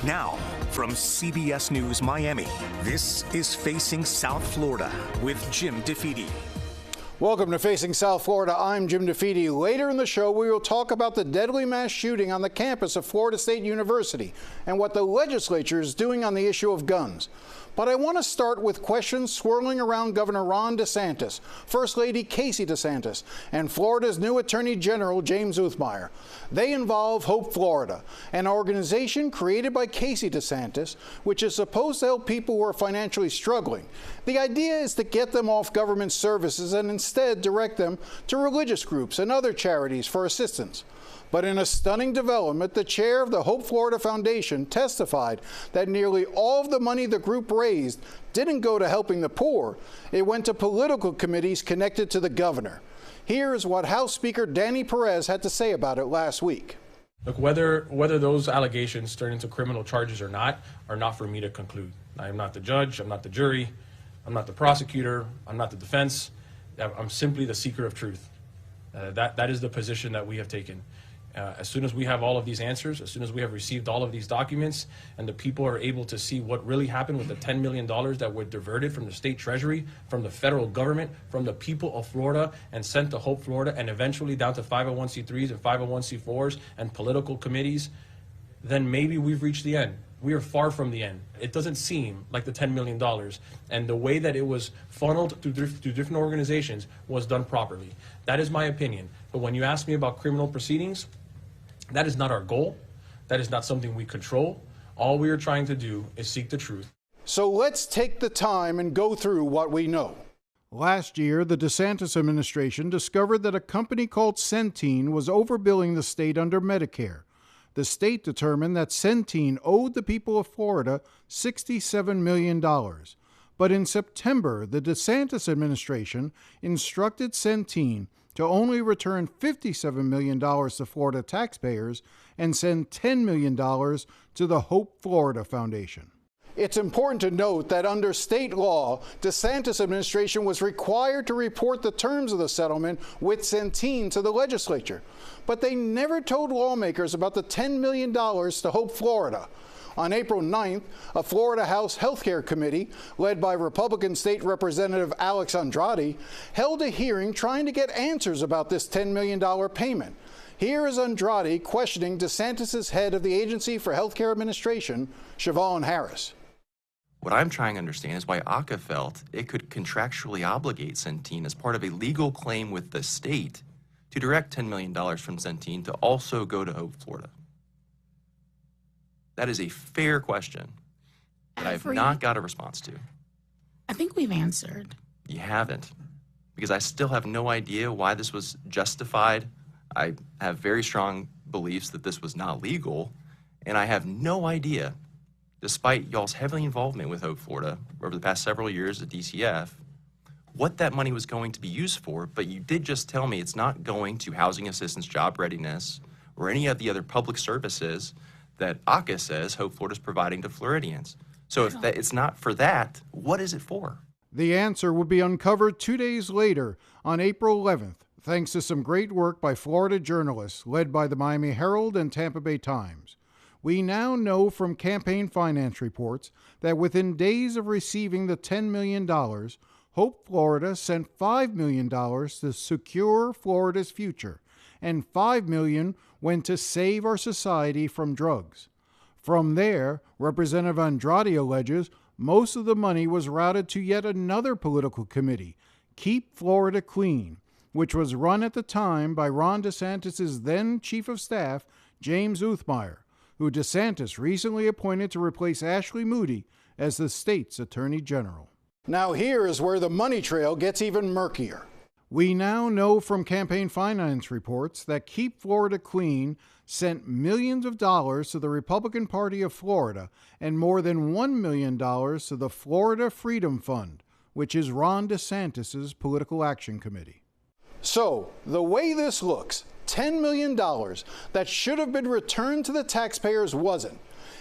Now, from CBS News Miami, this is Facing South Florida with Jim DeFede. Welcome to Facing South Florida. I'm Jim DeFede. Later in the show, we will talk about the deadly mass shooting on the campus of Florida State University and what the legislature is doing on the issue of guns. But I want to start with questions swirling around Governor Ron DeSantis, First Lady Casey DeSantis, and Florida's new Attorney General, James Uthmeier. They involve Hope Florida, an organization created by Casey DeSantis, which is supposed to help people who are financially struggling. The idea is to get them off government services and instead direct them to religious groups and other charities for assistance. But in a stunning development, the chair of the Hope Florida Foundation testified that nearly all of the money the group raised didn't go to helping the poor. It went to political committees connected to the governor. Here is what House Speaker Danny Perez had to say about it last week. Look, whether those allegations turn into criminal charges or not are not for me to conclude. I am not the judge, I'm not the jury, I'm not the prosecutor, I'm not the defense. I'm simply the seeker of truth. That is the position that we have taken. As soon as we have all of these answers, as soon as we have received all of these documents, and the people are able to see what really happened with the $10 million that were diverted from the state treasury, from the federal government, from the people of Florida, and sent to Hope Florida, and eventually down to 501c3s and 501c4s and political committees, then maybe we've reached the end. We are far from the end. It doesn't seem like the $10 million, and the way that it was funneled through different organizations was done properly. That is my opinion. But when you ask me about criminal proceedings, that is not our goal. That is not something we control. All we are trying to do is seek the truth. So let's take the time and go through what we know. Last year, the DeSantis administration discovered that a company called Centene was overbilling the state under Medicare. The state determined that Centene owed the people of Florida $67 million. But in September, the DeSantis administration instructed Centene to only return $57 million to Florida taxpayers and send $10 million to the Hope Florida Foundation. It's important to note that under state law, DeSantis administration was required to report the terms of the settlement with Centene to the legislature. But they never told lawmakers about the $10 million to Hope Florida. On April 9th, a Florida House Health Care Committee, led by Republican State Representative Alex Andrade, held a hearing trying to get answers about this $10 million payment. Here is Andrade questioning DeSantis' head of the Agency for Healthcare Administration, Siobhan Harris. What I'm trying to understand is why ACA felt it could contractually obligate Centene as part of a legal claim with the state to direct $10 million from Centene to also go to Hope Florida. That is a fair question that I have not got a response to. I think we've answered. You haven't, because I still have no idea why this was justified. I have very strong beliefs that this was not legal, and I have no idea, despite y'all's heavy involvement with Hope Florida over the past several years at DCF, what that money was going to be used for. But you did just tell me it's not going to housing assistance, job readiness, or any of the other public services that ACA says Hope Florida is providing to Floridians. So if it's not for that, what is it for? The answer would be uncovered 2 days later, on April 11th, thanks to some great work by Florida journalists led by the Miami Herald and Tampa Bay Times. We now know from campaign finance reports that within days of receiving the $10 million, Hope Florida sent $5 million to secure Florida's future, and $5 million went to save our society from drugs. From there, Representative Andrade alleges most of the money was routed to yet another political committee, Keep Florida Clean, which was run at the time by Ron DeSantis' then Chief of Staff, James Uthmeier, who DeSantis recently appointed to replace Ashley Moody as the state's Attorney General. Now here is where the money trail gets even murkier. We now know from campaign finance reports that Keep Florida Clean sent millions of dollars to the Republican Party of Florida and more than $1 million to the Florida Freedom Fund, which is Ron DeSantis' political action committee. So, the way this looks, $10 million that should have been returned to the taxpayers wasn't.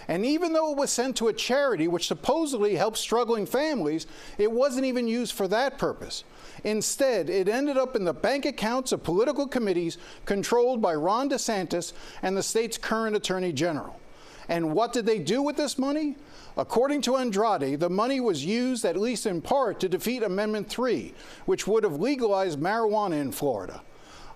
And even though it was sent to a charity which supposedly helps struggling families, it wasn't even used for that purpose. Instead, it ended up in the bank accounts of political committees controlled by Ron DeSantis and the state's current Attorney General. And what did they do with this money? According to Andrade, the money was used, at least in part, to defeat Amendment 3, which would have legalized marijuana in Florida.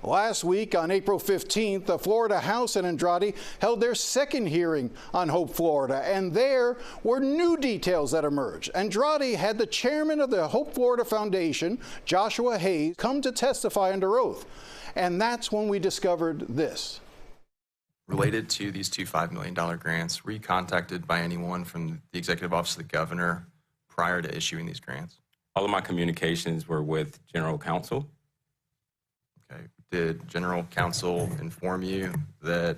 Last week, on April 15th, the Florida House and Andrade held their second hearing on Hope Florida, and there were new details that emerged. Andrade had the chairman of the Hope Florida Foundation, Joshua Hayes, come to testify under oath. And that's when we discovered this. Related to these two $5 million grants, were you contacted by anyone from the Executive Office of the Governor prior to issuing these grants? All of my communications were with General Counsel. Okay. Did General Counsel inform you that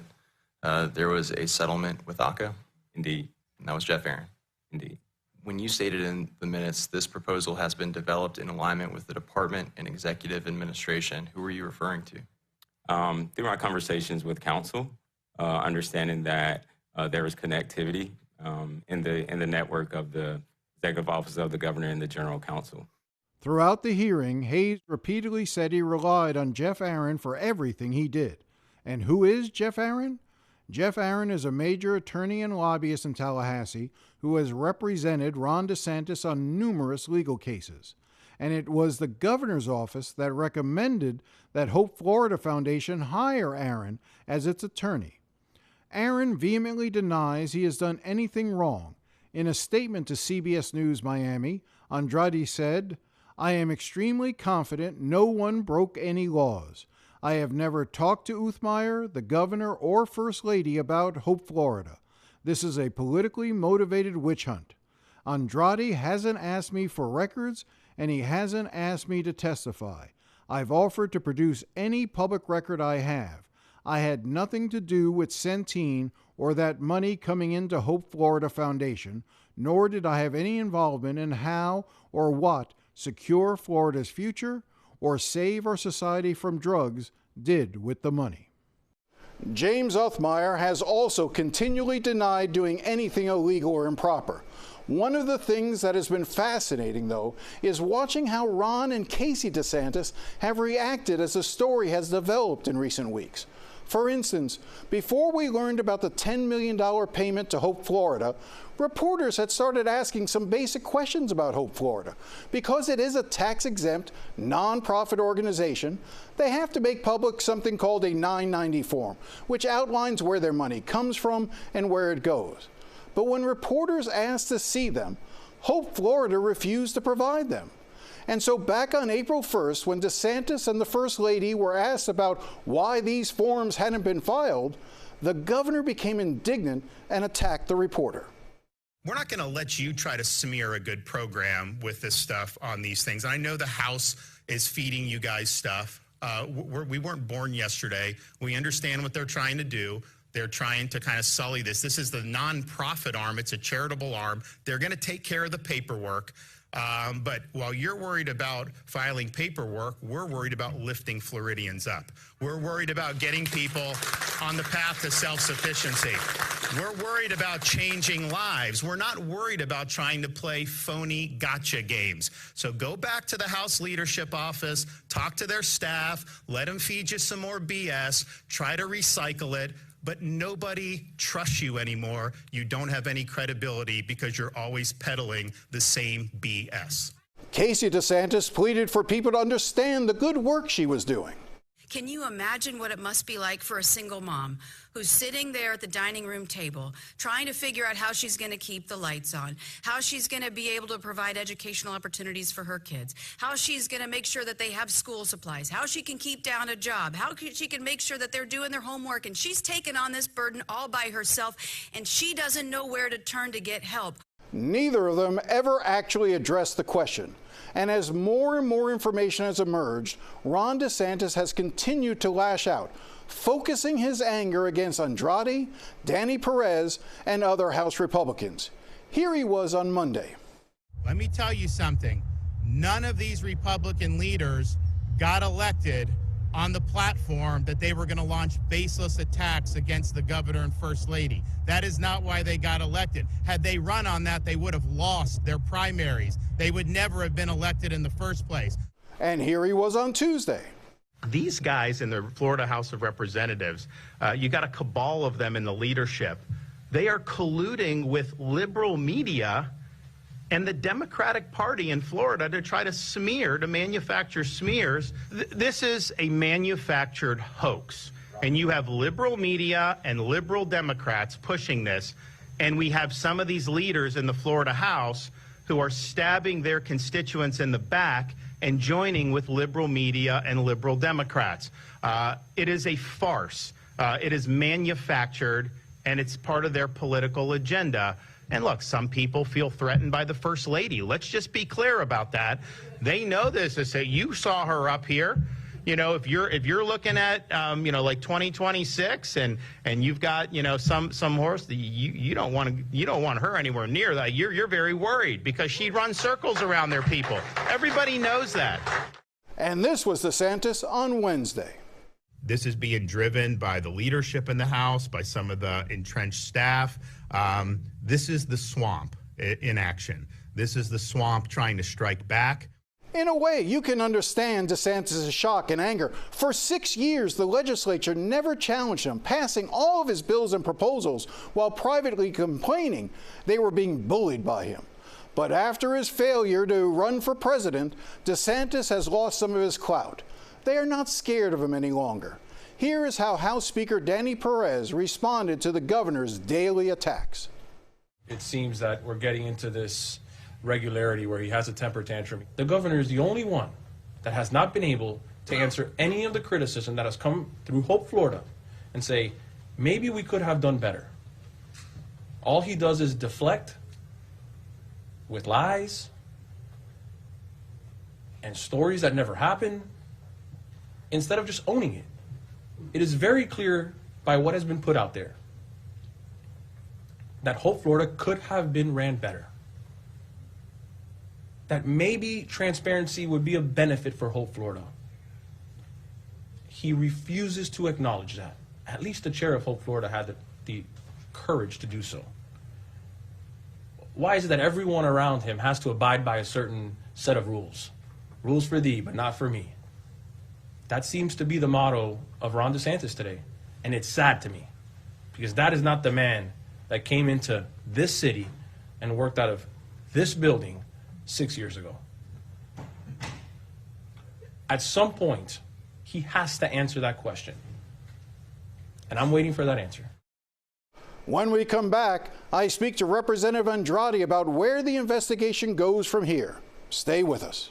there was a settlement with ACA? Indeed. And that was Jeff Aaron? Indeed. When you stated in the minutes, this proposal has been developed in alignment with the department and executive administration, who were you referring to? Through my conversations with Counsel, understanding that there is connectivity in the network of the Executive Office of the Governor and the General Counsel. Throughout the hearing, Hayes repeatedly said he relied on Jeff Aaron for everything he did. And who is Jeff Aaron? Jeff Aaron is a major attorney and lobbyist in Tallahassee who has represented Ron DeSantis on numerous legal cases. And it was the governor's office that recommended that Hope Florida Foundation hire Aaron as its attorney. Aaron vehemently denies he has done anything wrong. In a statement to CBS News Miami, Andrade said, "I am extremely confident no one broke any laws. I have never talked to Uthmeier, the governor, or First Lady about Hope Florida. This is a politically motivated witch hunt. Andrade hasn't asked me for records, and he hasn't asked me to testify. I've offered to produce any public record I have. I had nothing to do with Centene or that money coming into Hope Florida Foundation, nor did I have any involvement in how or what Secure Florida's Future or Save Our Society from Drugs did with the money." James Uthmeier has also continually denied doing anything illegal or improper. One of the things that has been fascinating, though, is watching how Ron and Casey DeSantis have reacted as the story has developed in recent weeks. For instance, before we learned about the $10 million payment to Hope Florida, reporters had started asking some basic questions about Hope Florida. Because it is a tax-exempt, nonprofit organization, they have to make public something called a 990 form, which outlines where their money comes from and where it goes. But when reporters asked to see them, Hope Florida refused to provide them. And so back on April 1st, when DeSantis and the First Lady were asked about why these forms hadn't been filed, the governor became indignant and attacked the reporter. We're not going to let you try to smear a good program with this stuff on these things. I know the House is feeding you guys stuff. We weren't born yesterday. We understand what they're trying to do. They're trying to kind of sully this. This is the nonprofit arm. It's a charitable arm. They're going to take care of the paperwork. But while you're worried about filing paperwork, we're worried about lifting Floridians up. We're worried about getting people on the path to self-sufficiency. We're worried about changing lives. We're not worried about trying to play phony gotcha games. So go back to the House Leadership Office, talk to their staff, let them feed you some more BS, try to recycle it. But nobody trusts you anymore. You don't have any credibility because you're always peddling the same BS. Casey DeSantis pleaded for people to understand the good work she was doing. Can you imagine what it must be like for a single mom who's sitting there at the dining room table trying to figure out how she's going to keep the lights on, how she's going to be able to provide educational opportunities for her kids, how she's going to make sure that they have school supplies, how she can keep down a job, how she can make sure that they're doing their homework, and she's taken on this burden all by herself, and she doesn't know where to turn to get help. Neither of them ever actually addressed the question. And as more and more information has emerged, Ron DeSantis has continued to lash out, focusing his anger against Andrade, Danny Perez, and other House Republicans. Here he was on Monday. Let me tell you something. None of these Republican leaders got elected on the platform that they were going to launch baseless attacks against the governor and First Lady. That is not why they got elected. Had they run on that, they would have lost their primaries. They would never have been elected in the first place. And here he was on Tuesday. These guys in the Florida House of Representatives, you got a cabal of them in the leadership They are colluding with liberal media and the Democratic Party in Florida to try to manufacture smears. This is a manufactured hoax. And you have liberal media and liberal Democrats pushing this. And we have some of these leaders in the Florida House who are stabbing their constituents in the back and joining with liberal media and liberal Democrats. It is a farce. It is manufactured, and it's part of their political agenda. And look, some people feel threatened by the First Lady. Let's just be clear about that. They know this. They say, you saw her up here. You know, if you're looking at, like 2026 and you've got, some horse, you don't want her anywhere near that. You're very worried because she runs circles around their people. Everybody knows that. And this was DeSantis on Wednesday. This is being driven by the leadership in the House, by some of the entrenched staff. This is the swamp in action. This is the swamp trying to strike back. In a way, you can understand DeSantis' shock and anger. For 6 years, the legislature never challenged him, passing all of his bills and proposals while privately complaining they were being bullied by him. But after his failure to run for president, DeSantis has lost some of his clout. They are not scared of him any longer. Here is how House Speaker Danny Perez responded to the governor's daily attacks. It seems that we're getting into this regularity where he has a temper tantrum. The governor is the only one that has not been able to answer any of the criticism that has come through Hope, Florida, and say, maybe we could have done better. All he does is deflect with lies and stories that never happened instead of just owning it. It is very clear by what has been put out there that Hope, Florida could have been ran better. That maybe transparency would be a benefit for Hope, Florida. He refuses to acknowledge that. At least the chair of Hope, Florida had the courage to do so. Why is it that everyone around him has to abide by a certain set of rules? Rules for thee, but not for me. That seems to be the motto of Ron DeSantis today. And it's sad to me, because that is not the man that came into this city and worked out of this building 6 years ago. At some point, he has to answer that question. And I'm waiting for that answer. When we come back, I speak to Representative Andrade about where the investigation goes from here. Stay with us.